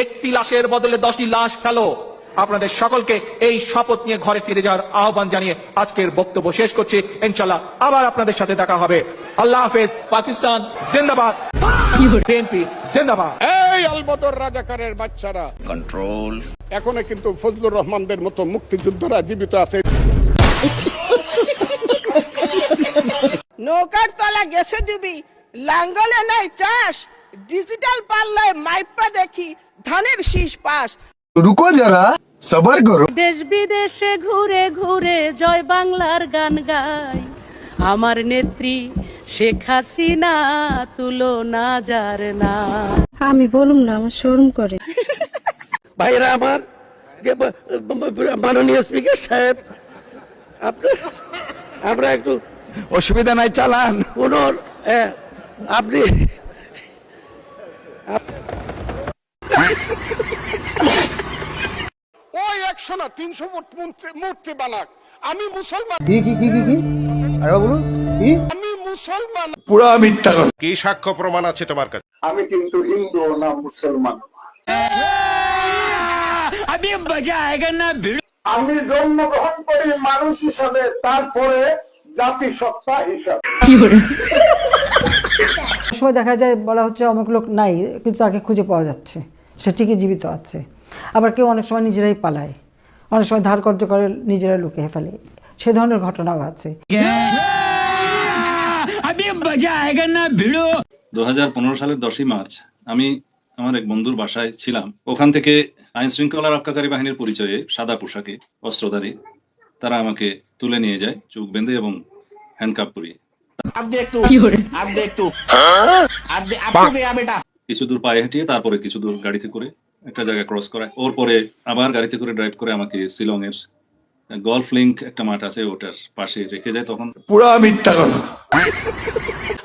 একটি লাশের বদলে 10টি লাশ ফেলো। আপনাদের সকলকে এই শপথ নিয়ে ঘরে ফিরে যাওয়ার আহ্বান জানিয়ে আজকের বক্তব্য শেষ করছি। ইনশাআল্লাহ আবার আপনাদের সাথে দেখা হবে। আল্লাহ হাফেজ। পাকিস্তান জিন্দাবাদ, বিএনপি জিন্দাবাদ। এই আলবদর রাজাকারের বাচ্চারা কন্ট্রোল। এখনো কিন্তু ফজলুর রহমানদের মতো মুক্তিযোদ্ধারা জীবিত আছে। নৌকার তলা গেছে ডুবি, লাঙ্গলে নাই চাষ, ডিজিটাল পাল্লায় মাইপা দেখি ধানের শীষ পাস। রুকো যারা, সবার করো। দেশ বিদেশে ঘুরে ঘুরে জয় বাংলার গান গাই, আমার নেত্রী শেখ হাসিনা তুলনা যার না। আমি বলুম না, আমার শরম করে। ভাইরা আমার, মাননীয় স্পিকার সাহেব, আমরা একটু অসুবিধা নাই, চালান। আপনি ওই 100 না 300 মূর্তি বানাক, আমি মুসলমান। আমি মুসলমান। পুরা মিথ্যা কথা। কি সাক্ষ্য প্রমাণ আছে তোমার কাছে? আমি কিন্তু হিন্দু না মুসলমান। আমি জন্মগ্রহণ করি মানুষ হিসাবে, তারপরে জাতিসত্তা হিসাবে। সময় দেখা যায় বলা হচ্ছে অনেক লোক নাই, কিন্তু তাকে খুঁজে পাওয়া যাচ্ছে, সে ঠিকই জীবিত আছে। আবার কেউ অনেক সময় নিজেরাই পালায়, অনেক সময় ধার কর্য করে নিজেরাই লুকিয়ে ফেলে, সে ধরনের ঘটনাও আছে। 2015 সালের 10ই মার্চ আমি আমার এক বন্ধুর বাসায় ছিলাম। ওখান থেকে আইন শৃঙ্খলা রক্ষাকারী বাহিনীর পরিচয়ে সাদা পোশাকে অস্ত্রধারী তারা আমাকে তুলে নিয়ে যায়, চোখ বেঁধে এবং হ্যান্ডকাপ করিয়ে। কিছু দূর পায়ে হেঁটিয়ে তারপরে কিছু দূর গাড়িতে করে একটা জায়গায় ক্রস করায়। ওর পরে আবার গাড়িতে করে ড্রাইভ করে আমাকে শিলং এর গলফ লিঙ্ক একটা মাঠ আছে ওটার পাশে রেখে যায়। তখন পুরা মিথ্যা কথা।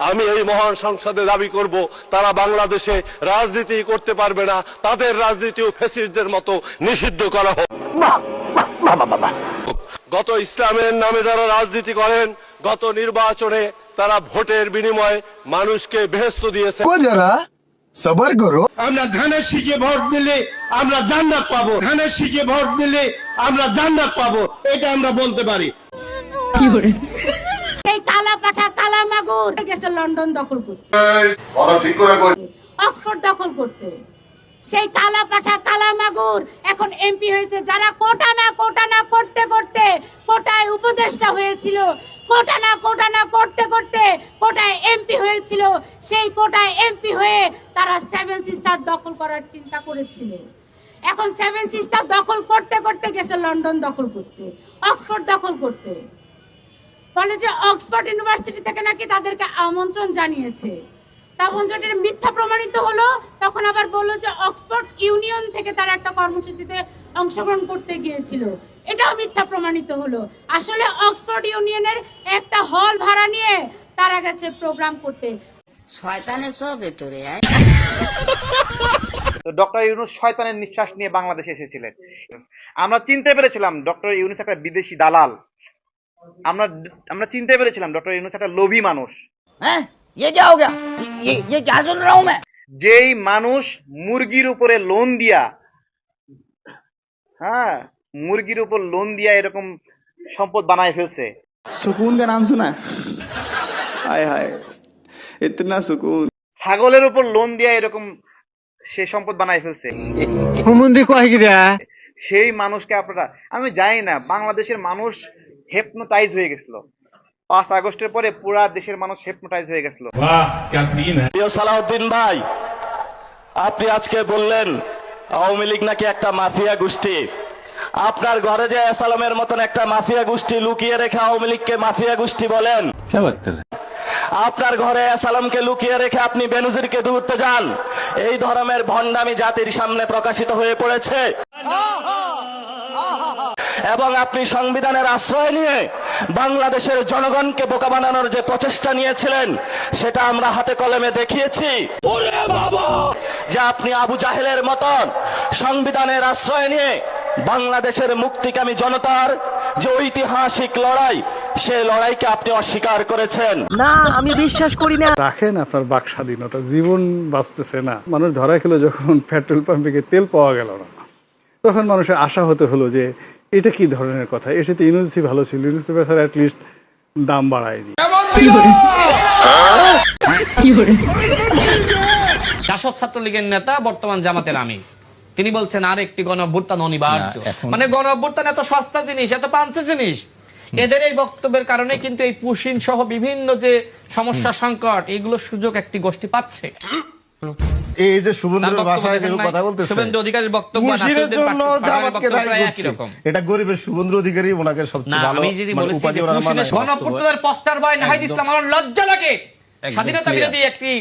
আমি এই মহান সংসদে দাবি করব, তারা বাংলাদেশে রাজনীতি করতে পারবে না, তাদের রাজনীতিও ফ্যাসিস্টদের মতো নিষিদ্ধ করা হোক। গত ইসলামের নামে যারা রাজনীতি করেন, গত নির্বাচনে তারা ভোটের বিনিময়ে মানুষকে বেহেশত দিয়েছে। রুকো যারা, সবার করো। আমরা ধানের শীষে ভোট দিলে আমরা জান্নাত পাবো, ধানের শীষে ভোট দিলে আমরা জান্নাত পাবো, এটা আমরা বলতে পারি। এই কালা পাঠা কালা মাগুর গেছে লন্ডন দখল করতে, অক্সফোর্ড দখল করতে। সেই কালা পাঠা কালা মাগুর এখন এমপি হয়েছে। যারা কোটা না করতে করতে কোটায় উপদেষ্টা হয়েছিল, কোটা না করতে করতে কোটায় এমপি হয়েছিল, সেই কোটায় এমপি হয়ে তারা 7 সিস্টার দখল করার চিন্তা করেছিল। এখন 7 সিস্টার দখল করতে করতে গেছে লন্ডন দখল করতে, অক্সফোর্ড দখল করতে। বলে যে অক্সফোর্ড ইউনিভার্সিটি থেকে নাকি তাদেরকে আমন্ত্রণ জানিয়েছে, তা আমন্ত্রণটা মিথ্যা প্রমাণিত হলো। তখন আবার বললো যে অক্সফোর্ড ইউনিয়ন থেকে তারা একটা কর্মসূচিতে অংশগ্রহণ করতে গিয়েছিল, এটাও মিথ্যা প্রমাণিত হলো। আসলে অক্সফোর্ড ইউনিয়নের একটা হল ভাড়া নিয়ে তারা গেছে প্রোগ্রাম করতে। শয়তানের সব ভেতরে ডক্টর ইউনূস শয়তানের নিঃশ্বাস নিয়ে বাংলাদেশে এসেছিলেন। আমরা চিনতে পেরেছিলাম ডক্টর ইউনূস একটা বিদেশি দালাল। আমরা চিনতে পেরেছিলাম ডক্টর ইউনূস একটা লোভী মানুষ। হ্যাঁ, ये क्या हो गया? ये क्या सुन रहा हूं मैं? যেই মানুষ মুরগির উপরে লোন দিয়া, মুরগির উপর লোন দিয়া এরকম সম্পদ বানায় ফেলছে। सुकून का नाम सुना? हाय हाय, इतना सुकून। ছাগলের উপর লোন দিয়া এরকম সে সম্পদ বানায় ফেলছে। সেই মানুষকে আপনারা, আমি জানি না, বাংলাদেশের মানুষ হেপনোটাইজ হয়ে গেছিল। 5 আগস্টের পরে পুরা দেশের মানুষ হেপনোটাইজ হয়ে গেছিল। সালাউদ্দিন ভাই, আপনি আজকে বললেন আওয়ামী লীগ নাকি একটা মাফিয়া গোষ্ঠী। আপনার ঘরে যে আসালামের মতন একটা মাফিয়া গোষ্ঠী লুকিয়ে রেখে আওয়ামী লীগকে মাফিয়া গোষ্ঠী বলেন? আপনার ঘরে আসালামকে লুকিয়ে রেখে আপনি বেনজিরকে ধরতে যান। এই ধরনের ভণ্ডামি জাতির সামনে প্রকাশিত হয়ে পড়েছে এবং আপনি সংবিধানের আশ্রয় নিয়ে বাংলাদেশের জনগণকে বোকা বানানোর যে প্রচেষ্টা নিয়েছিলেন সেটা আমরা হাতে কলমে দেখিয়েছি যে আপনি আবু জাহেলের মতন সংবিধানের আশ্রয় নিয়ে বাংলাদেশের মুক্তিকামী জনতার যে ঐতিহাসিক লড়াই সেই লড়াইকে আপনি অস্বীকার করেছেন। না, আমি বিশ্বাস করি না। রাখেন আপনার বাক স্বাধীনতা, জীবন বাঁচতেছে না। মানুষ ধরা খেলো যখন পেট্রোল পাম্পে গিয়ে তেল পাওয়া গেল না, তখন মানুষের আশা হতে হলো যে এটা কি ধরনের কথা, এর সাথে ইউনুসি ভালো ছিল, ইউনুসি বেচারা অ্যাটলিস্ট দাম বাড়ায়নি। জাসদ ছাত্রলীগের নেতা বর্তমান জামাতের আমির, তিনি বলছেন আর একটি গণঅভ্যুত্থান অনিবার্য। মানে গণঅভ্যুত্থান এত সস্তা জিনিস, এত পাঞ্চে জিনিস। এদের এই বক্তব্যের কারণে কিন্তু এই পুশিন সহ বিভিন্ন যে সমস্যা সংকট, এগুলো সুযোগ একটি গোষ্ঠী পাচ্ছে। এই যে শুভেন্দুর ভাষায় যে কথা বলতেছে, শুভেন্দু অধিকারীর বক্তব্য একই রকম। এটা গরিবের শুভেন্দু অধিকারী ওনাকে সবচেয়ে ভালো উপাধি ওনার মানে। গণঅভ্যুত্থানের পোস্টার বয় নাহিদ ইসলাম, আমার লজ্জা লাগে। স্বাধীনতা বিরোধী একটি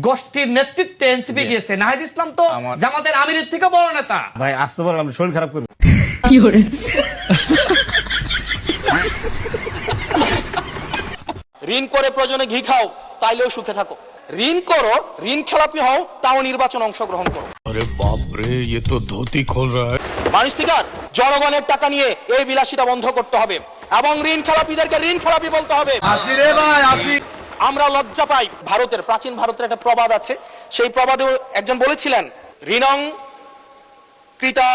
গোষ্ঠীর নেতৃত্বে এনসিপি গিয়েছে, নাহিদ ইসলাম তো জামাতের আমিরের থেকে বড় নেতা। ভাই আসতে পারেন, আমি শরীর খারাপ করবো। ঋণ করে প্রয়োজনে ঘি খাও, তাইলেও সুখে থাকো। ঋণ করো, ঋণ খেলাপি হও, তাও নির্বাচন অংশগ্রহণ করো। আরে বাপ রে, ये तो धोती खोल रहा है। মাননীয় স্পিকার, জনগণের টাকা নিয়ে এই বিলাসিতা বন্ধ করতে হবে এবং ঋণ খেলাপিদেরকে ঋণ খেলাপি বলতে হবে। আমরা লজ্জা পাই। ভারতের, প্রাচীন ভারতের একটা প্রবাদ আছে, সেই প্রবাদে একজন বলেছিলেন, ঋণং কৃতা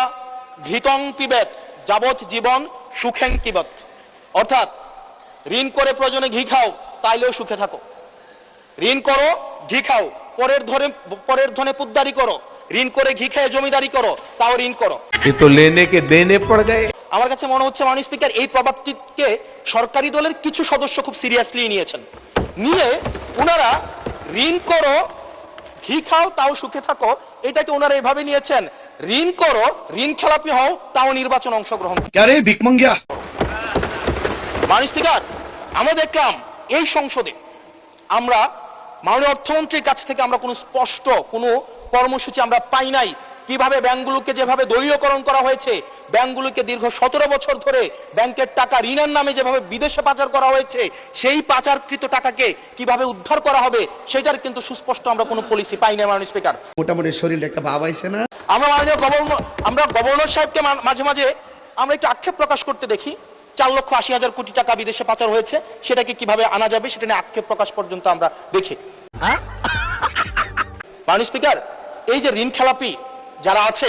ঘৃতং পিবেত যাবৎ জীবন সুখেং কিবত। অর্থাৎ ঋণ করে প্রয়োজনে ঘি খাও, তাইলেও সুখে থাকো। ঋণ করো, ঘি খাও, পরের ধনে পুদ্দারি করো। ঋণ করে ঘি খেয়ে জমিদারি করো, তাও ঋণ করো। তো লেনে কে দেনে পড় যায়। আমার কাছে মনে হচ্ছে মাননীয় স্পিকার, এই প্রবাদটিকে সরকারি দলের কিছু সদস্য খুব সিরিয়াসলি নিয়েছেন। নিয়ে ওনারা ঋণ করো, ঘি খাও, তাও সুখে থাকো, এটাকে ওনারা এভাবে নিয়েছেন, ঋণ করো, ঋণ খেলাপি হও, তাও নির্বাচন অংশগ্রহণ করো। মাননীয় স্পিকার, আমরা দেখলাম এই সংসদে আমরা মাননীয় অর্থমন্ত্রীর কাছ থেকে আমরা কোনো স্পষ্ট কোনো কর্মসূচি আমরা পাই নাই। কিভাবে ব্যাংকগুলোকে যেভাবে দলীয়করণ করা হয়েছে, ব্যাংকগুলোকে দীর্ঘ 17 বছর ধরে ব্যাংকের টাকা ঋণের নামে যেভাবে বিদেশে পাচার করা হয়েছে, সেই পাচারকৃত টাকাকে কিভাবে উদ্ধার করা হবে, সেটার কিন্তু সুস্পষ্ট আমরা কোনো পলিসি পাই না। মাননীয় স্পিকার, মোটামুটি শরীরে একটা ভাব আইছে না। আমরা গভর্নর সাহেবকে মাঝে মাঝে আমরা একটু আক্ষেপ প্রকাশ করতে দেখি, 4,80,000 কোটি টাকা বিদেশে পাচার হয়েছে, সেটাকে কিভাবে আনা যাবে সেটা নিয়ে আক্ষেপ প্রকাশ পর্যন্ত আমরা দেখি। মাননীয় স্পিকার, এই যে ঋণ খেলাপি যারা আছে,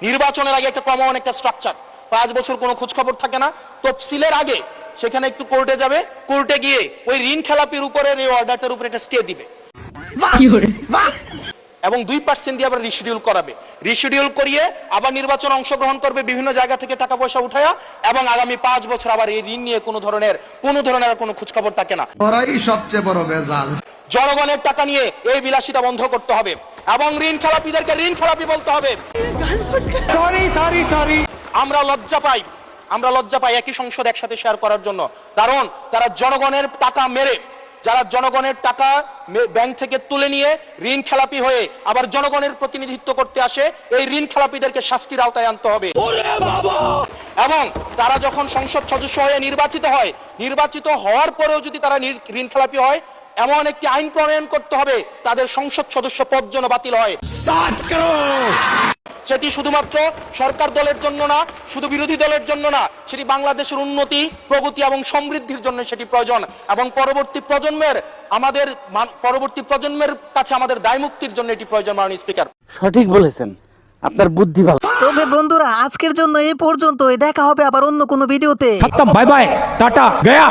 নির্বাচনের আগে একটা কমন একটা স্ট্রাকচার, 5 বছর কোনো খোঁজ খবর থাকে না, তফসিলের আগে সেখানে একটু কোর্টে যাবে, কোর্টে গিয়ে ওই ঋণ খেলাপির উপরে এই অর্ডারটার উপরে একটা স্টে দিবে এবং 2% দিয়ে আবার রিশিডিউল করাবে। রিশিডিউল করিয়ে আবার নির্বাচন অংশগ্রহণ করবে, বিভিন্ন জায়গা থেকে টাকা পয়সা উঠায়া, এবং আগামী 5 বছর আবার এই ঋণ নিয়ে কোনো ধরনের কোনো খোঁজখবর থাকে না। সবচেয়ে বড় বেজাল। জনগণের টাকা নিয়ে এই বিলাসিতা বন্ধ করতে হবে এবং ঋণ খেলাপিদেরকে ঋণ খেলাপি বলতে হবে। আমরা লজ্জা পাই একই সংসদ একসাথে শেয়ার করার জন্য, কারণ তারা জনগণের টাকা মেরে, যারা জনগণের টাকা ব্যাংক থেকে তুলে নিয়ে ঋণ খেলাপি হয়ে আবার জনগণের প্রতিনিধিত্ব করতে আসে, এই ঋণ খেলাপিদেরকে শাস্তির আওতায় আনতে হবে। এবং তারা যখন সংসদ সদস্য হয়ে নির্বাচিত হওয়ার পরেও যদি তারা ঋণ খেলাপি হয়, এমন একটি আইন প্রণয়ন করতে হবে তাদের সংসদ সদস্য পদ যেন বাতিল হয়। সেটি শুধুমাত্র সরকার দলের জন্য না, শুধু বিরোধী দলের জন্য না, সেটি বাংলাদেশের উন্নতি, প্রগতি এবং সমৃদ্ধির জন্য সেটি প্রয়োজন, এবং পরবর্তী প্রজন্মের কাছে আমাদের দায় মুক্তির জন্য এটি প্রয়োজন। মাননীয় স্পিকার, সঠিক বলেছেন, আপনার বুদ্ধি ভালো। তবে বন্ধুরা, আজকের জন্য এই পর্যন্তই। দেখা হবে আবার অন্য কোনো ভিডিওতে। Bye bye, tata, Gaya.